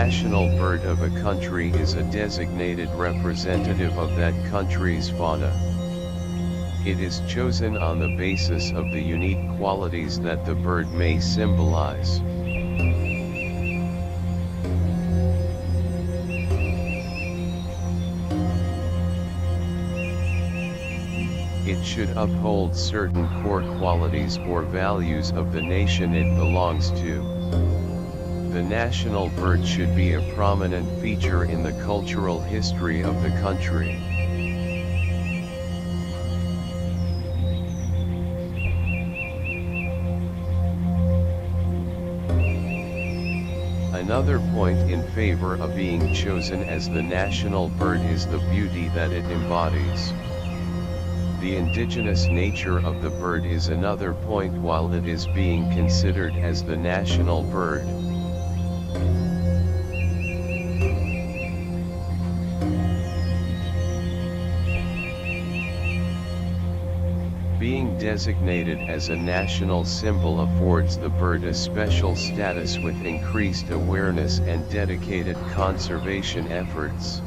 national bird of a country is a designated representative of that country's fauna. It is chosen on the basis of the unique qualities that the bird may symbolize. It should uphold certain core qualities or values of the nation it belongs to. The national bird should be a prominent feature in the cultural history of the country. Another point in favor of being chosen as the national bird is the beauty that it embodies. The indigenous nature of the bird is another point while it is being considered as the national bird. Being designated as a national symbol affords the bird a special status with increased awareness and dedicated conservation efforts.